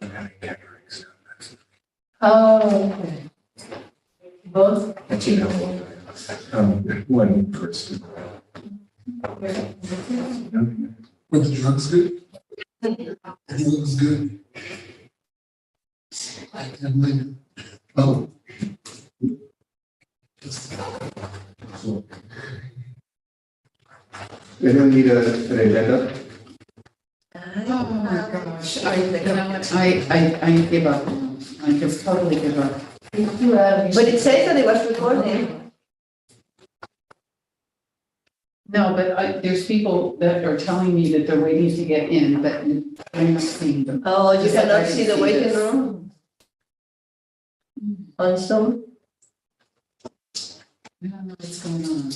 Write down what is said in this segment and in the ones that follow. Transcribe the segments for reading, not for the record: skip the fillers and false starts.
I'm having cataracts. Oh, okay. Both? That's you know. One first. Were the drugs good? Everything was good. I can't blame you. Oh. Anyone need an agenda? Oh my gosh, I give up. I just totally give up. But it says that it was recording. No, but there's people that are telling me that they're waiting to get in, but I'm not seeing them. Oh, you Just like I cannot didn't see the see waiting this. room? On Zoom? I don't know what's going on.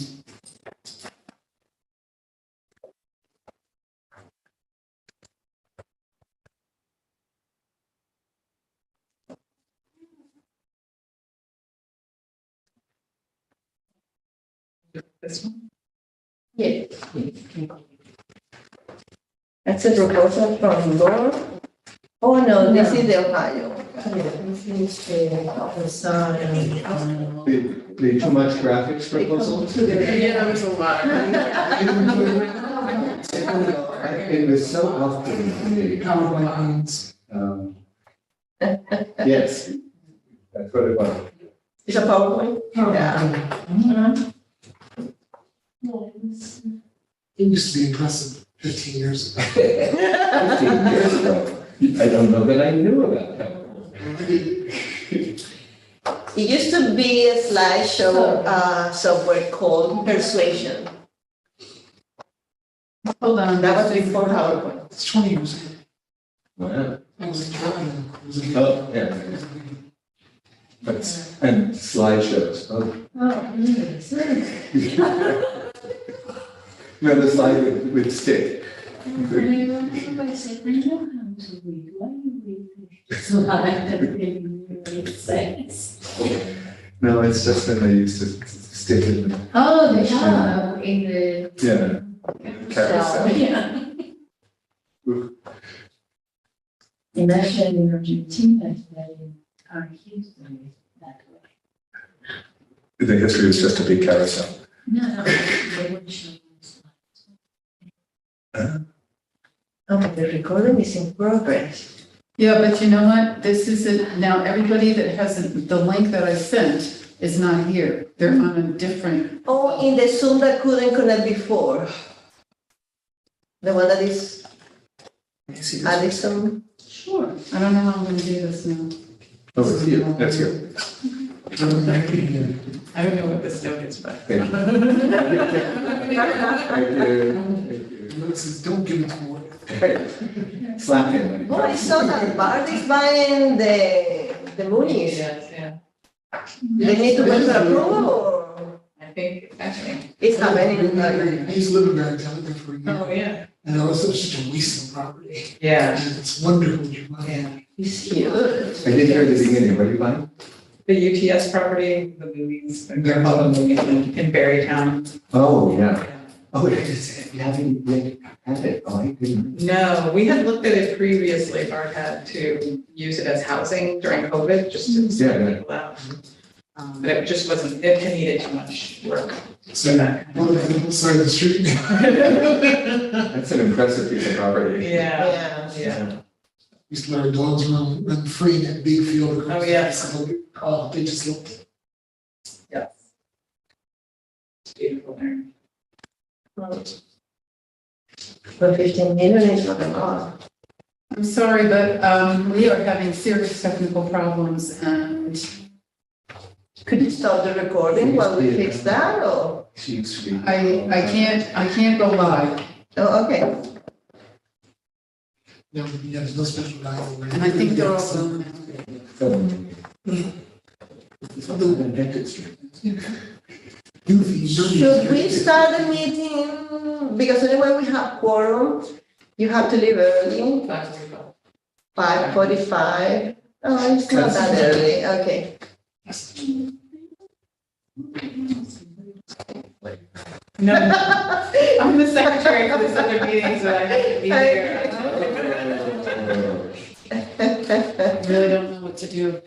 This one? Yes. That's a proposal from Laura. Oh, no, this is the Ohio. The too much graphics proposal? Yeah, there was a lot. It was so often. PowerPoints. Yes, that's what it was. It's a PowerPoint? PowerPoint. It used to be impressive 15 years ago. 15 years ago. I don't know that I knew about that. It used to be a slideshow software called Persuasion. Hold on. That was before PowerPoint. It's 20 years ago. Wow. I was in Canada. I was in Oh, yeah. But, and slideshows. Oh. Remember the slide with stick? No, it's just that they used to stick it in. Oh, they have in the. Yeah. Carousel. Yeah. Imagine in Argentina, they are used to it that way. The history was just a big carousel. No, they would show us. Oh, but the recording is in progress. Yeah, but you know what? This is it. Now, everybody that hasn't, the link that I sent is not here. They're on a different, Oh, in the Zoom that couldn't connect before. The one that is Addison. sure. I don't know how I'm gonna do this now. Oh, it's you, that's you. I don't know what this note is, but. Thank you. Thank you. Thank you. It says, don't give it to more. Hey, slap him. Oh, I saw that Bart is buying the Moonies. Yeah. Do they need to wait for approval or I think, it's happening? I used to live in Barrington there for a year. Oh, yeah. And it was such a waste of property. Yeah. And it's wonderful you buy. Yeah. It's huge. I didn't hear the beginning, what are you buying? The UTS property, the movies, they're called the movies in Berrytown. Oh, yeah. Oh, it is, you haven't yet had it, oh, I didn't. No, we had looked at it previously, Bart had to use it as housing during COVID, just to Yeah, send yeah. people out. But it just wasn't, it needed too much work. So, one of the side of the street. That's an impressive piece of property. Yeah, Yeah. yeah. Used to let our dogs run free in that big field. Oh, yeah. Oh, they just looked. It's beautiful there. But 15 million is not a lot. I'm sorry, but we are having serious technical problems and Could you stop the recording while we fix that or? She used to be. I can't go live. Oh, okay. No, yeah, there's no special guy over And I think they're all Zoom now. Should we start the meeting? Because anyway, we have quorum. You have to leave early, 5:45. Oh, it's not that early, okay. No, I'm the secretary for this other meeting, so I have to be here. really don't know what to do.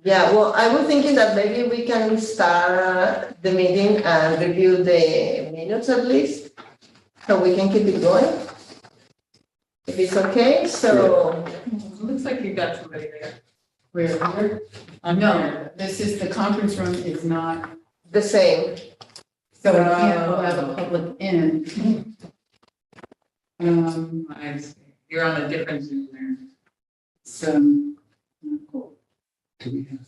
Yeah, well, I was thinking that maybe we can start the meeting and review the minutes at least, so we can keep it going. If it's okay, so, Looks like you got somebody there. Where? No, this is, the conference room is not, the same. so we can't allow the public in. I see. You're on a different Zoom there. So, Do we have?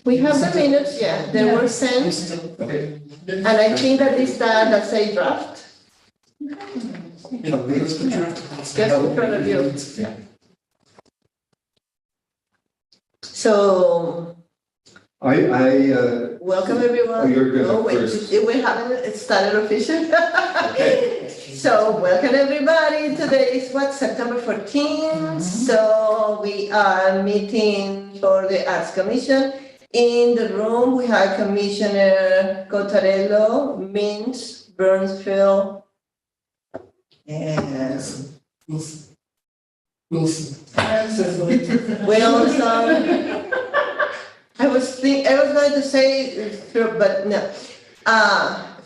We have the minutes, yeah, they were sent, Okay. and I think that is that's a draft, Yeah, there's the draft. just in front of you. Yeah. So, welcome everyone. Oh, you're good Oh, wait, first. we haven't started officially. Okay. So, welcome everybody. Today is what, September 14th? So, we are meeting for the Arts Commission. In the room, we have Commissioner Cottarello, Mintz, Burnsfield, and Wilson. Wilson. I was going to say, but no.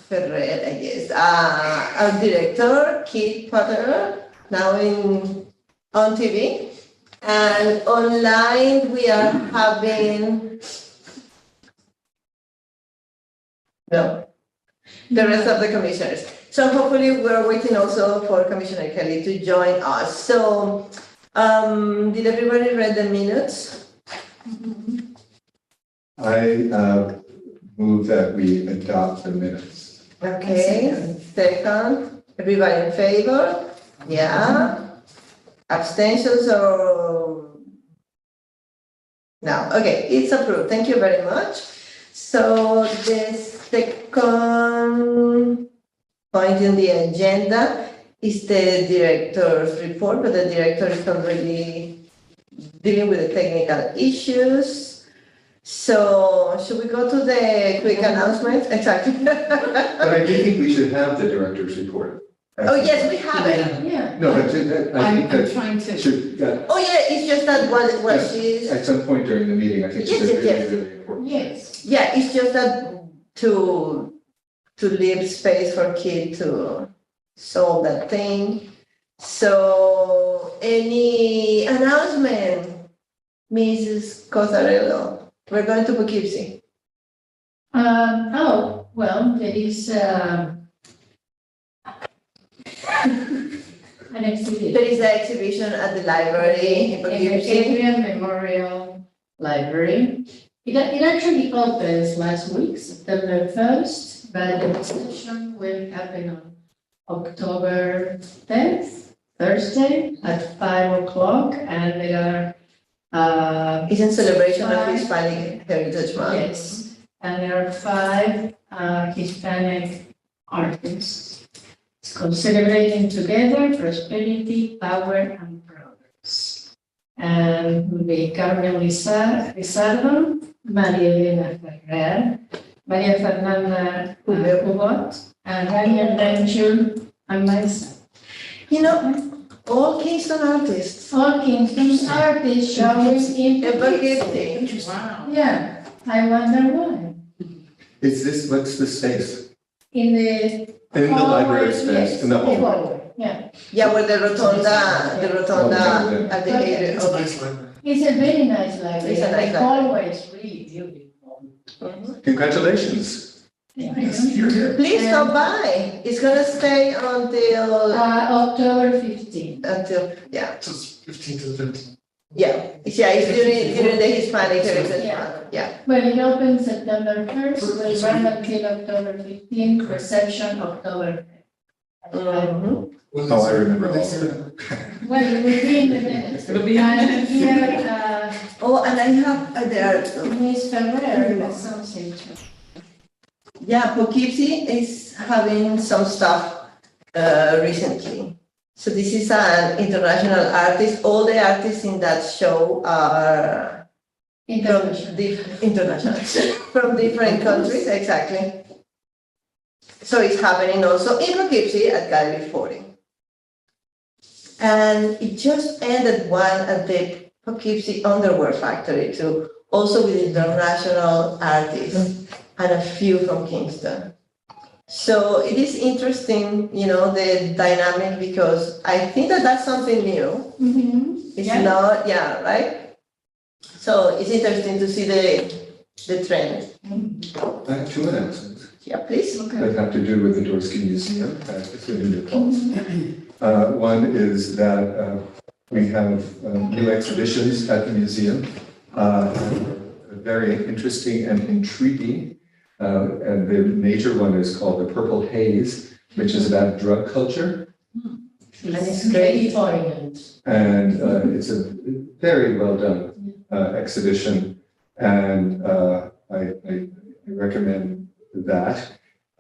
Ferrer, I guess. Our director, Keith Potter, now on TV. And online, we are having, no, the rest of the commissioners. So hopefully we're waiting also for Commissioner Kelly to join us. So, did everybody read the minutes? I move that we adopt the minutes. Okay, second, everybody in favor? Yeah. Abstentions or? No, okay, it's approved. Thank you very much. So the second point in the agenda is the director's report, but the director is already dealing with the technical issues. So should we go to the quick announcement? Exactly. But I do think we should have the director's report. Oh, yes, we have it. Yeah. No, but I I'm think that trying to, should, Oh, yeah, it's just that what Yeah. she's, at some point during the meeting, I think it's Yes, really, yes. really important. Yes. yeah, it's just that to leave space for Kid to solve that thing. So any announcement, Mrs. Cosarello? We're going to Poughkeepsie. Well, there is an exhibit. There is an exhibition at the library in In the Poughkeepsie. Adrian Memorial Library. It actually opens last week, September 1st, but the exhibition will happen on October 10th, Thursday at 5 o'clock, and there are It's in celebration of Hispanic Heritage Month. yes, and there are 5 Hispanic artists. It's called Celebrating Together, Prosperity, Power, and Progress. And will be Carmen Lizardo, Maria Elena Ferrer, Maria Fernanda Cubot, and Daniel Rangel, and myself. You know, all Kingston artists. All Kingston's artists showing in Poughkeepsie. Wow. Yeah, I wonder why. Is this, what's the space? In the In the library hallway, space, yes, in the hallway? hallway, yeah. Yeah, with the rotunda Okay. at the Okay. area It's a of. nice library. It's a very nice library. It's a nice The library. hallway is really beautiful. Mhm. Congratulations. Yes, you're here. Please stop by. It's gonna stay until, October 15th. yeah, Just 15 to 17. yeah. Yeah, it's during the Hispanic Heritage Yeah. Month, yeah. Well, it opens September 1st, will run until October 15th, reception October 5th. Mhm. When Oh, is I it? remember When is all of it? Well, it will be in the minutes. It'll be in the And minutes. here, Oh, and I have, there, Ms. Ferrer has something to. yeah, Poughkeepsie is having some stuff recently. So this is an international artist. All the artists in that show are from international, from different countries, exactly. So it's happening also in Poughkeepsie at Gallery 40. And it just ended one at the Poughkeepsie Underwear Factory too, also with international artists and a few from Kingston. So it is interesting, the dynamic, because I think that that's something new. It's Yeah. not, yeah, right? So it's interesting to see the trend. I have two announcements Yeah, please. that have to do with the Dorsky Museum at New Falls. One is that we have new exhibitions at the museum, very interesting and intriguing. And the major one is called The Purple Haze, which is about drug culture. And it's Very great. orient. And it's a very well done exhibition. And I recommend that.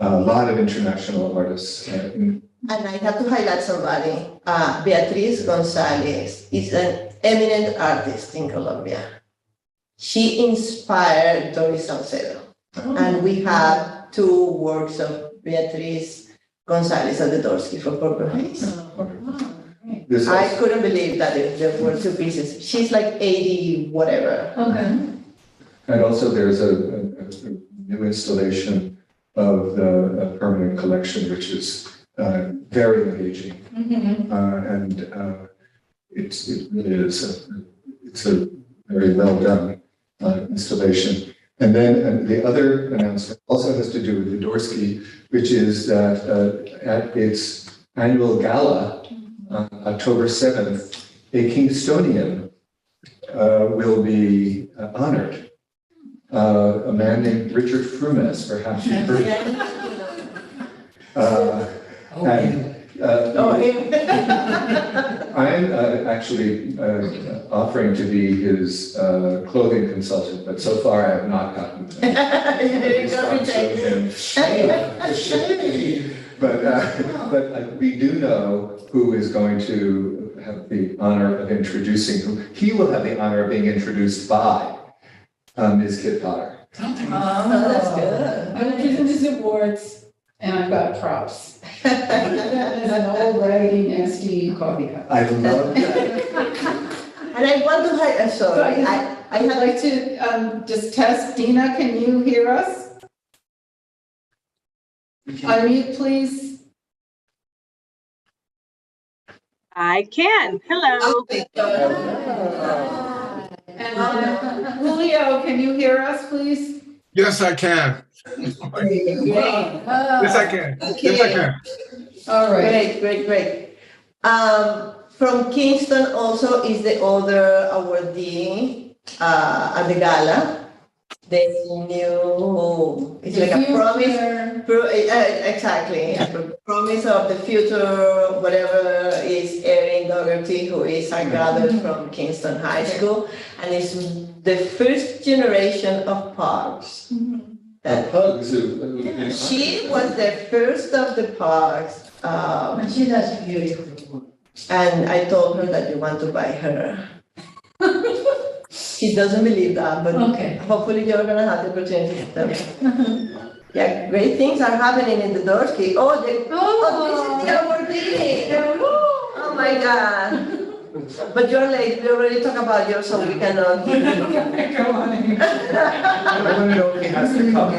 A lot of international artists. And I have to highlight somebody, Beatriz Gonzalez is an eminent artist in Colombia. She inspired Doris Salcedo. And we have two works of Beatriz Gonzalez at the Dorsky for Purple Haze. This I also- couldn't believe that there were two pieces. She's like 80, whatever. Okay. And also there's a new installation of the permanent collection, which is very engaging. And it really is, it's a very well done installation. And then the other announcement also has to do with the Dorsky, which is that at its annual gala, on October 7th, a Kingstonian will be honored. A man named Richard Frumes, perhaps you've heard. And I'm actually offering to be his clothing consultant, but so far I have not gotten a response from him. But we do know who is going to have the honor of introducing, who he will have the honor of being introduced by Ms. Kit Potter. Oh, that's good. I'm presenting these awards and I've got props. There's an old raggedy nasty coffee cup. I love that. And I want to highlight, sorry, I I'd have like to just test, Dina, can you hear us? Unmute, please. I can. Hello. And Julio, can you hear us, please? Yes, I can. Yes, I can. Yes, I can. All right. Great. From Kingston also is the other awardee at the gala. The new, it's like a promise. Exactly, a promise of the future, whatever is Erin Dougherty, who is a graduate from Kingston High School, and is the first generation of Parks. She was the first of the Parks, And she does beautiful work. and I told her that you want to buy her. She doesn't believe that, but Okay. hopefully you're gonna have the opportunity to tell her. Yeah, great things are happening in the Dorsky. Oh, this is the awardee. Oh my God. But you're late. We already talked about yours, so we cannot. Go on. I want to know if he has to come.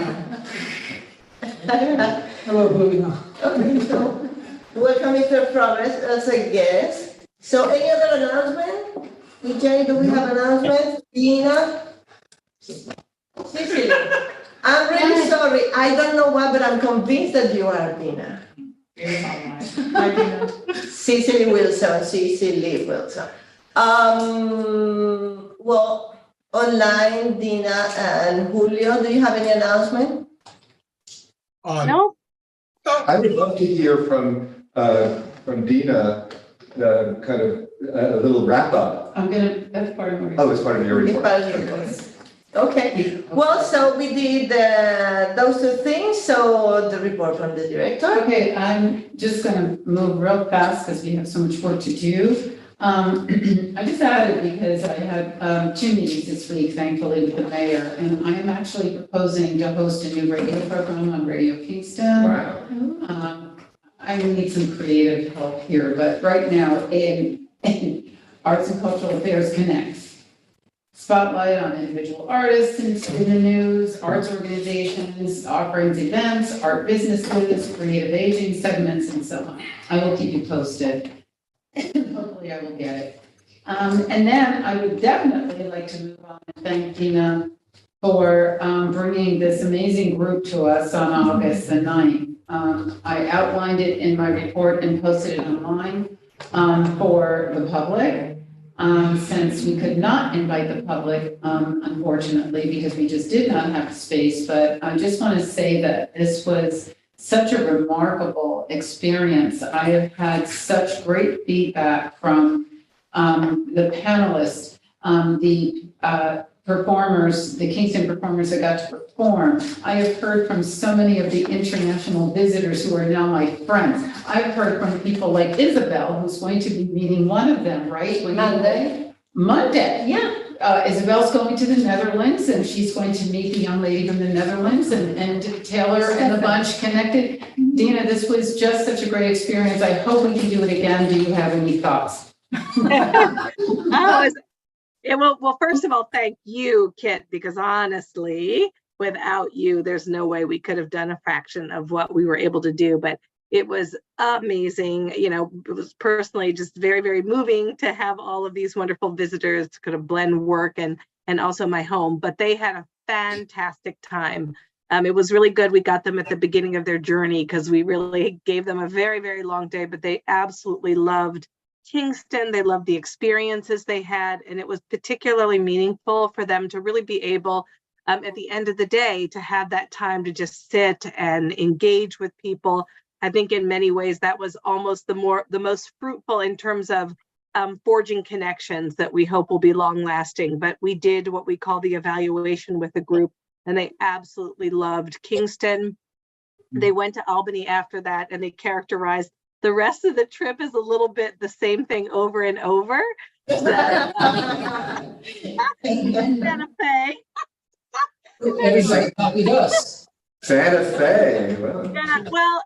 Hello, moving on. Okay, so welcome Mr. Progress as a guest. So any other announcement? Jenny, do we have announcements? Dina? Cecily? I'm really sorry. I don't know why, but I'm convinced that you are Dina. Cecily Wilson. Well, online, Dina and Julio, do you have any announcement? No? I would love to hear from Dina, kind of a little wrap up. That's part of my. Oh, it's part of your It's report. part of your course. Okay, well, so we did those two things, so the report from the director. Okay, I'm just gonna move real fast because we have so much work to do. I just added because I had two meetings this week, thankfully, with the mayor, and I am actually proposing to host a new radio program on Radio Kingston. Wow. I need some creative help here, but right now, in Arts and Cultural Affairs connects. Spotlight on individual artists in the news, arts organizations, offerings, events, art businesses, creative aging segments, and so on. I will keep you posted. Hopefully I will get it. And then I would definitely like to move on and thank Dina for bringing this amazing group to us on August the 9th. I outlined it in my report and posted it online for the public. Since we could not invite the public, unfortunately, because we just did not have space. But I just want to say that this was such a remarkable experience. I have had such great feedback from the panelists, the performers, the Kingston performers that got to perform. I have heard from so many of the international visitors who are now my friends. I've heard from people like Isabel, who's going to be meeting one of them, right? Monday, yeah. Isabel's going to the Netherlands, and she's going to meet the young lady from the Netherlands, and Taylor and the bunch connected. Dina, this was just such a great experience. I hope we can do it again. Do you have any thoughts? Well, first of all, thank you, Kit, because honestly, without you, there's no way we could have done a fraction of what we were able to do. But it was amazing. You know, it was personally just very, very moving to have all of these wonderful visitors to kind of blend work and also my home. But they had a fantastic time. It was really good. We got them at the beginning of their journey because we really gave them a very, very long day, but they absolutely loved Kingston. They loved the experiences they had, and it was particularly meaningful for them to really be able, at the end of the day, to have that time to just sit and engage with people. I think in many ways that was almost the most fruitful in terms of forging connections that we hope will be long lasting. But we did what we call the evaluation with the group, and they absolutely loved Kingston. They went to Albany after that, and they characterized the rest of the trip is a little bit the same thing over and over. Santa Fe. Everybody copied us. Santa Fe. Well. Yeah, well,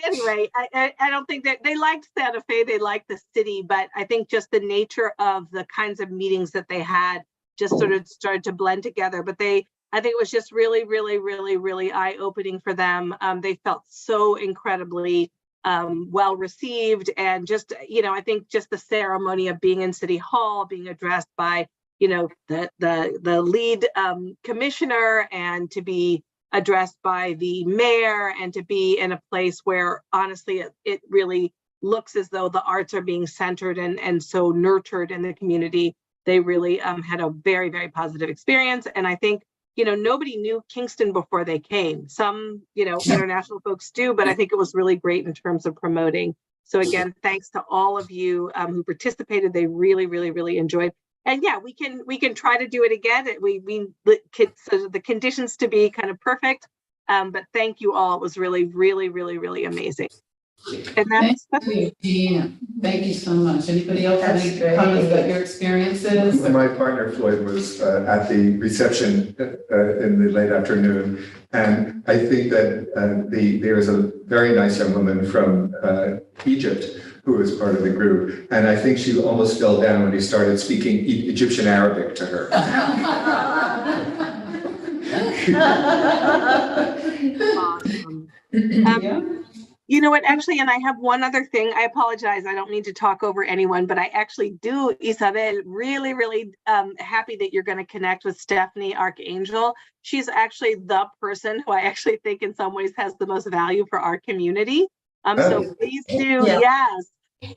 anyway, I don't think that they liked Santa Fe. They liked the city, but I think just the nature of the kinds of meetings that they had just sort of started to blend together. But I think it was just really, really, really, really eye-opening for them. They felt so incredibly well received, and just, I think just the ceremony of being in City Hall, being addressed by, the lead commissioner, and to be addressed by the mayor, and to be in a place where honestly it really looks as though the arts are being centered and so nurtured in the community. They really had a very, very positive experience. And I think nobody knew Kingston before they came. Some, international folks do, but I think it was really great in terms of promoting. So again, thanks to all of you who participated. They really, really, really enjoyed. And yeah, we can try to do it again. So the conditions to be kind of perfect. But thank you all. It was really, really, really, really amazing. And that's Thank you, Gina. Thank you so much. Anybody else have any comments about your experiences? My partner Floyd was at the reception in the late afternoon, and I think that there is a very nice young woman from Egypt who was part of the group, and I think she almost fell down when he started speaking Egyptian Arabic to her. awesome. Yeah. You know what, actually, and I have one other thing. I apologize. I don't need to talk over anyone, but I actually do, Isabel, really, really happy that you're going to connect with Stephanie Archangel. She's actually the person who I actually think in some ways has the most value for our community. So please do, yes,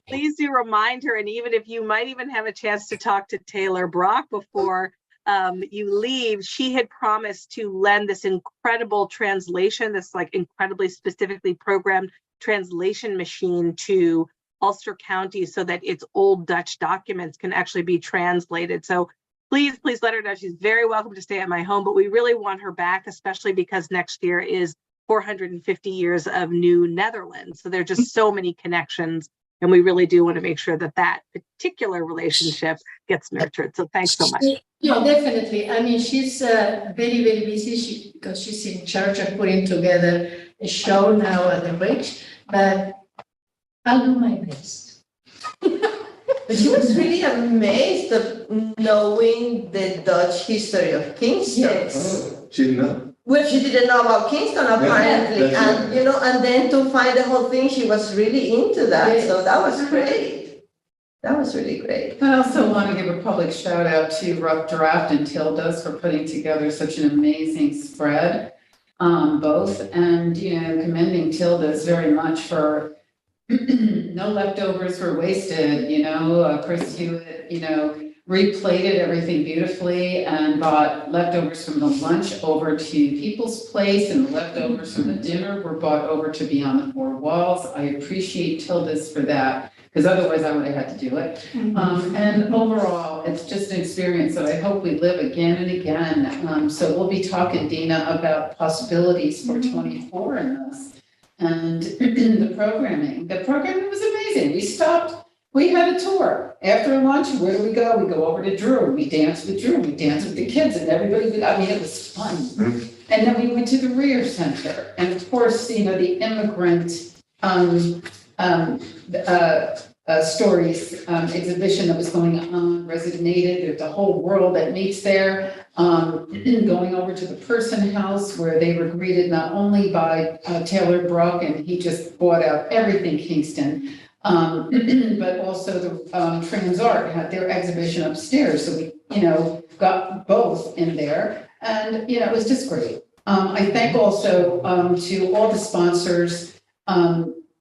please do remind her. And even if you might even have a chance to talk to Taylor Brock before you leave, she had promised to lend this incredible translation, this like incredibly specifically programmed translation machine to Ulster County so that its old Dutch documents can actually be translated. So please let her know she's very welcome to stay at my home, but we really want her back, especially because next year is 450 years of New Netherlands. So there are just so many connections, and we really do want to make sure that that particular relationship gets nurtured. So thanks so much. No, definitely. I mean, she's very, very busy because she's in charge of putting together a show now at the Ridge. But I'll do my best. But she was really amazed of knowing the Dutch history of Kingston. Yes. She didn't know. Well, she didn't know about Kingston apparently, that's and and then to find the whole thing, she was really into that. So that was great. That was really great. I also want to give a public shout out to Rough Draft and Tildas for putting together such an amazing spread, both, and, commending Tildas very much for no leftovers were wasted, Chris Hewitt, replated everything beautifully and brought leftovers from the lunch over to People's Place, and the leftovers from the dinner were brought over to Beyond the Four Walls. I appreciate Tildas for that, because otherwise I would have had to do it. And overall, it's just an experience that I hope we live again and again. So we'll be talking, Dina, about possibilities for 24 in this. And the programming was amazing. We had a tour. After lunch, where do? We go over to Drew. We danced with Drew. We danced with the kids, and everybody, it was fun. And then we went to the Rear Center. And of course, the immigrant stories exhibition that was going on, Resonated. There's a whole world that meets there. Going over to the Person House, where they were greeted not only by Taylor Brook, and he just bought out everything Kingston, but also the Trans Art had their exhibition upstairs. So we, got both in there, and it was just great. I thank also to all the sponsors,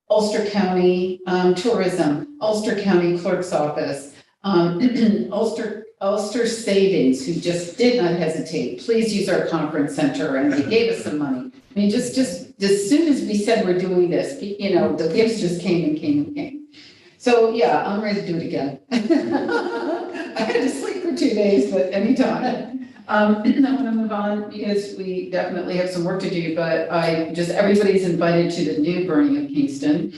Ulster County Tourism, Ulster County Clerk's Office, Ulster Savings, who just did not hesitate. Please use our conference center, and they gave us some money. I mean, just as soon as we said we're doing this, the gifts just came and came and came. So yeah, I'm ready to do it again. I had to sleep for 2 days, but anytime. I want to move on because we definitely have some work to do, but everybody's invited to the new Burning of Kingston.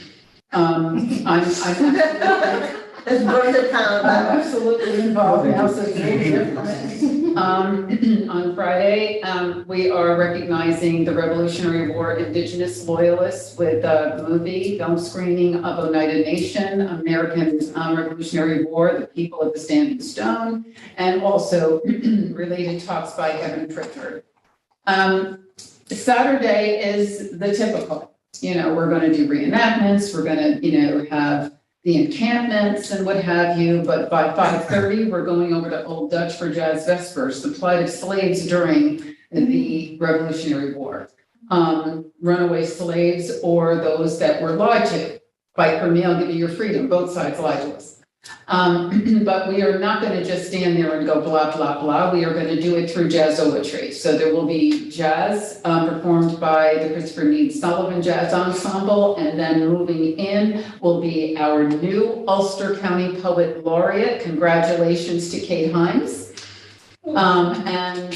Let's burn the town I'm down. absolutely involved now, so it's very different. On Friday, we are recognizing the Revolutionary War Indigenous Loyalists with a film screening of Oneida Nation, American Revolutionary War, the People of the Standing Stone, and also related talks by Kevin Pritchard. Saturday is the typical, we're going to do reenactments, we're going to, have the encampments and what have you, but by 5:30, we're going over to Old Dutch for Jazz Vespers, the plight of slaves during the Revolutionary War. Runaway slaves or those that were lied to. Fight for meal, give you your freedom, both sides lied to us. But we are not going to just stand there and go blah, blah, blah. We are going to do it through jazzolatry. So there will be jazz performed by the Christopher Meade Sullivan Jazz Ensemble. And then moving in will be our new Ulster County Poet Laureate. Congratulations to Kate Himes. And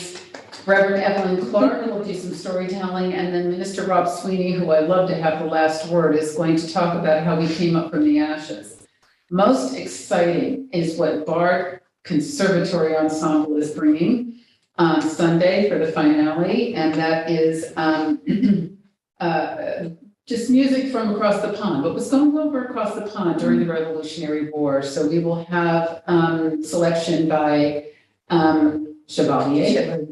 Reverend Evelyn Clark will do some storytelling. And then Minister Rob Sweeney, who I love to have the last word, is going to talk about how we came up from the ashes. Most exciting is what Bard Conservatory Ensemble is bringing on Sunday for the finale, and that is just music from across the pond, what was going over across the pond during the Revolutionary War. So we will have selection by Chevalier,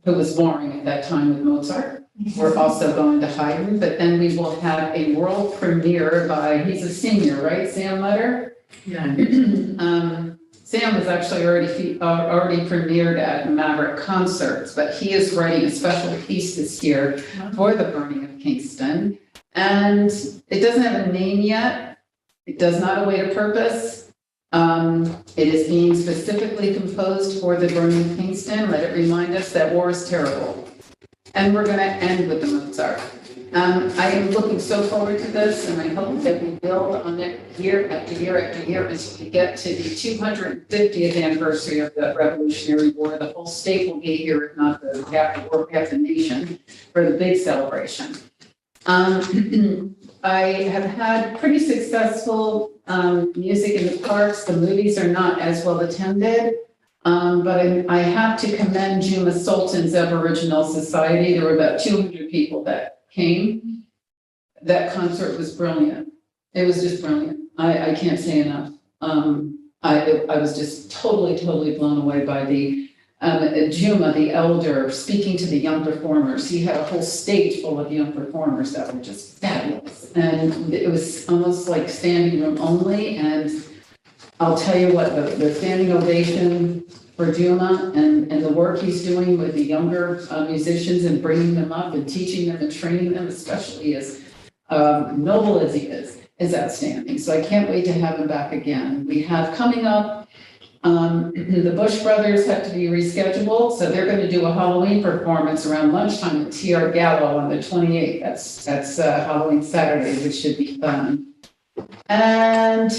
who was warring at that time with Mozart. We're also going to Haydn, but then we will have a world premiere by, he's a senior, right, Sam Letter? Yeah. Sam was actually already premiered at Maverick Concerts, but he is writing a special piece this year for the Burning of Kingston. And it doesn't have a name yet. It does not await a purpose. It is being specifically composed for the Burning of Kingston. Let it remind us that war is terrible. And we're going to end with the Mozart. I am looking so forward to this, and I hope that we build on it year after year after year until we get to the 250th anniversary of the Revolutionary War. The whole state will be here, if not half the nation, for the big celebration. I have had pretty successful music in the parks. The movies are not as well attended. But I have to commend Juma Sultan's Aboriginal Society. There were about 200 people that came. That concert was brilliant. It was just brilliant. I can't say enough. I was just totally blown away by the, Juma, the elder, speaking to the young performers. He had a whole stage full of young performers that were just fabulous. And it was almost like standing room only. And I'll tell you what, the standing ovation for Juma and the work he's doing with the younger musicians and bringing them up and teaching them and training them, especially as noble as he is outstanding. So I can't wait to have him back again. We have coming up, the Bush Brothers have to be rescheduled, so they're going to do a Halloween performance around lunchtime at TR Gallo on the 28th. That's Halloween Saturday, which should be fun. And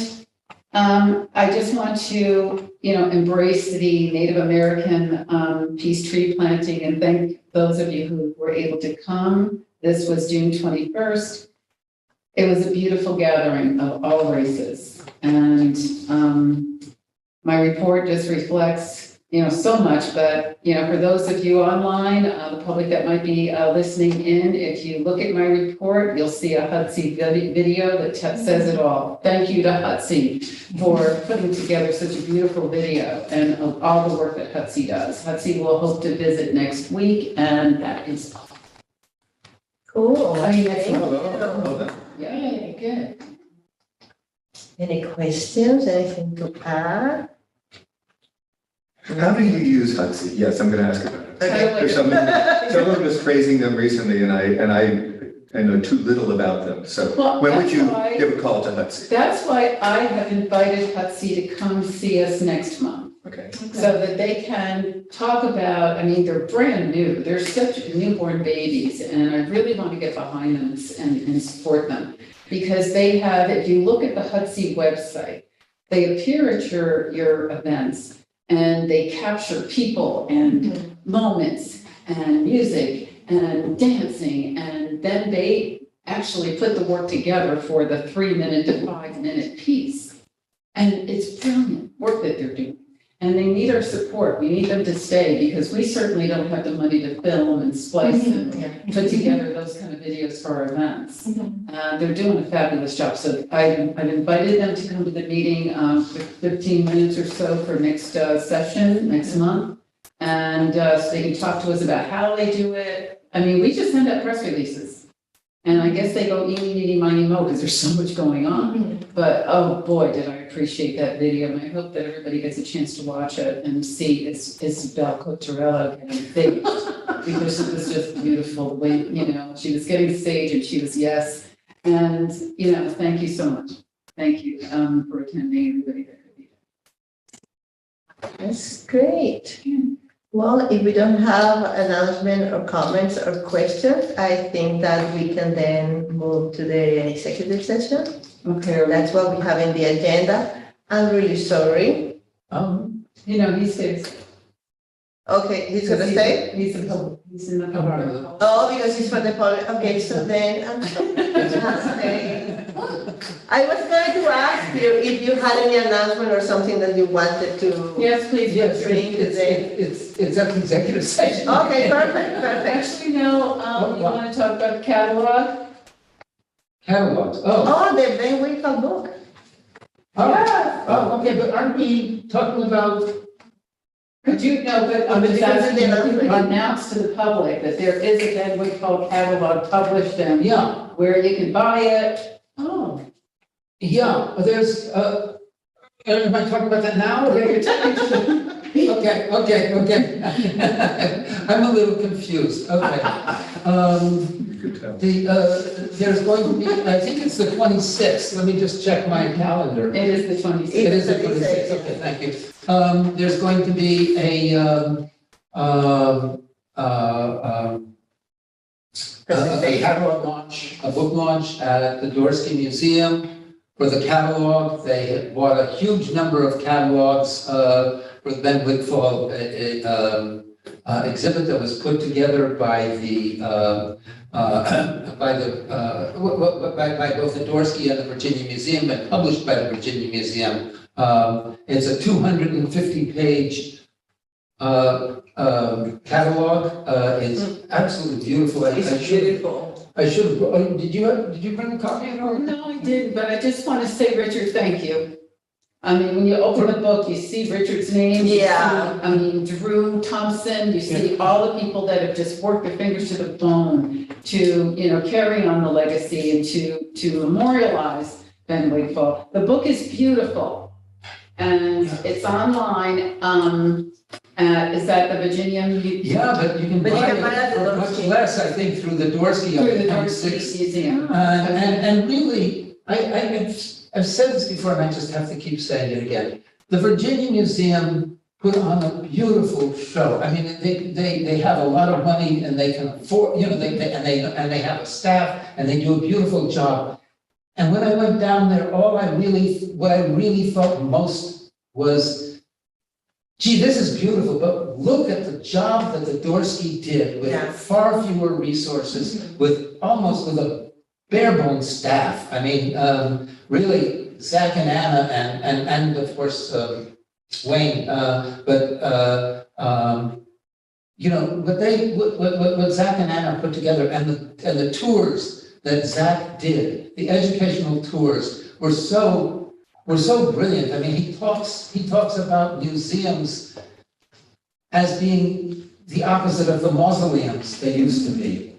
I just want to, embrace the Native American peace tree planting and thank those of you who were able to come. This was June 21st. It was a beautiful gathering of all races. And my report just reflects, so much, but, for those of you online, the public that might be listening in, if you look at my report, you'll see a Hutsi video that says it all. Thank you to Hutsi for putting together such a beautiful video and of all the work that Hutsi does. Hutsi will hope to visit next week, and that is all. Cool. I mean, that's Thank all. you. Yeah, good. Any questions, anything to add? How do you use Hutsi? Yes, I'm going to ask about it. Okay. Someone was praising them recently, and I know too little about them. So Well, when would you that's why- give a call to Hutsi? That's why I have invited Hutsi to come see us next month. Okay. So that they can talk about, they're brand new, they're such newborn babies, and I really want to get behind them and support them. Because they have, if you look at the Hutsi website, they appear at your events, and they capture people and moments and music and dancing, and then they actually put the work together for the 3-minute to 5-minute piece. And it's brilliant work that they're doing. And they need our support. We need them to stay because we certainly don't have the money to film and splice and put together those kind of videos for our events. They're doing a fabulous job. So I've invited them to come to the meeting for 15 minutes or so for next session, next month. And so they can talk to us about how they do it. We just send out press releases. And I guess they go eeny, meeny, miny, mo, because there's so much going on. But oh boy, did I appreciate that video. And I hope that everybody gets a chance to watch it and see Isabel Cottarello getting big. Because it was just beautiful, the way, she was getting stage and she was yes. And, thank you so much. Thank you for attending, everybody that could be there. That's great. Well, if we don't have announcement or comments or questions, I think that we can then move to the executive session. Okay. That's what we have in the agenda. I'm really sorry. He stays. Okay, he's gonna stay? He's in the public. Oh, because it's for the public. Okay, so then I'm sorry. I was going to ask you if you had any announcement or something that you wanted to. Yes, please. Yes, bring today. it's an executive session. Okay, perfect. Actually, no, you want to talk about the catalog? Catalogs, Oh, the Ben Winkle book. okay, but aren't we talking about, Could you know, but I'm just Because asking of the you to announce to the public that there is a Ben Winkle catalog published and yeah, where you can buy it. there's, am I talking about that now? Okay, I'm a little confused, okay. You could tell. There's going to be, I think it's the 26th, let me just check my calendar. It is the 26th. It is the 26th, 26th, okay, thank you. There's going to be a catalog launch, a book launch at the Dorsey Museum for the catalog. They had bought a huge number of catalogs for the Ben Wickfall exhibit that was put together by both the Dorsey and the Virginia Museum and published by the Virginia Museum. It's a 250-page catalog. It's absolutely beautiful. It's beautiful. I should have, did you bring a copy at all? No, I didn't, but I just want to say, Richard, thank you. I mean, when you open the book, you see Richard's name. you Yeah. see, I mean, Drew Thompson, you see all the people that have just worked their fingers to the bone to, carry on the legacy and to memorialize Ben Wigfall. The book is beautiful and it's online. Is that the Virginia? Yeah, but you can But you buy can buy it it at for the much Dorsey. less, I think, through the Dorsey on Through the Account Dorsey 6. Museum. And really, I've said this before and I just have to keep saying it again. The Virginia Museum put on a beautiful show. I mean, they have a lot of money and they can afford, they have a staff and they do a beautiful job. And when I went down there, what I really felt most was, gee, this is beautiful, but look at the job that the Dorsey did with Yeah. far fewer resources, with a bare bones staff. I mean, really, Zach and Anna and of course, Wayne, what Zach and Anna put together and the tours that Zach did, the educational tours were so brilliant. I mean, he talks about museums as being the opposite of the mausoleums they used to be.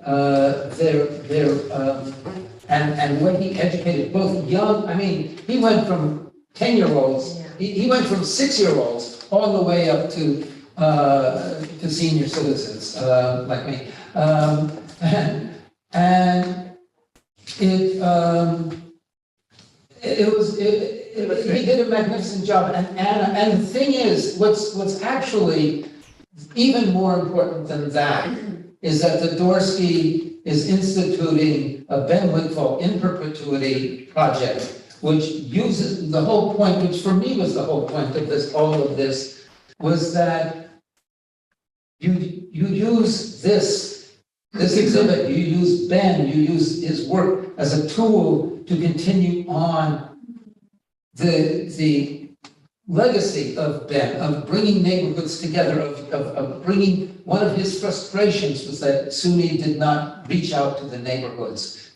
And when he educated both young, I mean, he went from 10-year-olds, he went from 6-year-olds all the way up to senior citizens like me. He did a magnificent job. And the thing is, what's actually even more important than that is that the Dorsey is instituting a Ben Wigfall in perpetuity project, which uses the whole point, which for me was the whole point of all of this, was that you use this exhibit, you use Ben, you use his work as a tool to continue on the legacy of Ben, of bringing neighborhoods together, of bringing, one of his frustrations was that SUNY did not reach out to the neighborhoods.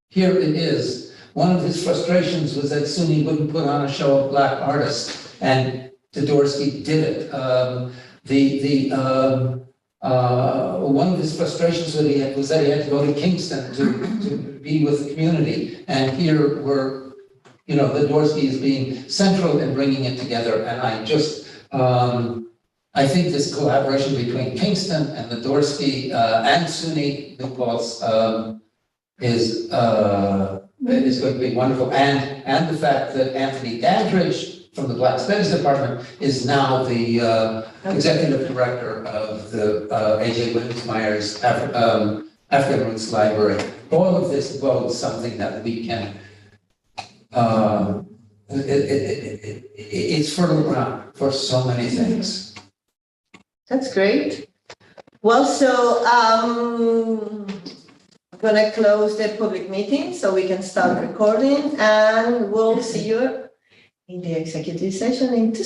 Here it is. One of his frustrations was that SUNY wouldn't put on a show of Black artists, and Todorsky did it. One of his frustrations was that he had to go to Kingston to be with the community, and here we're, the Dorsey is being central in bringing it together, and I think this collaboration between Kingston and the Dorsey and SUNY New Paltz is going to be wonderful, and the fact that Anthony Dandridge from the Black Studies Department is now the executive director of the A.J. Williams-Myers African Roots Library. All of this bodes something that we can. It's fertile ground for so many things. That's great. Well, so I'm gonna close the public meeting so we can start recording, and we'll see you in the executive session in 2 seconds.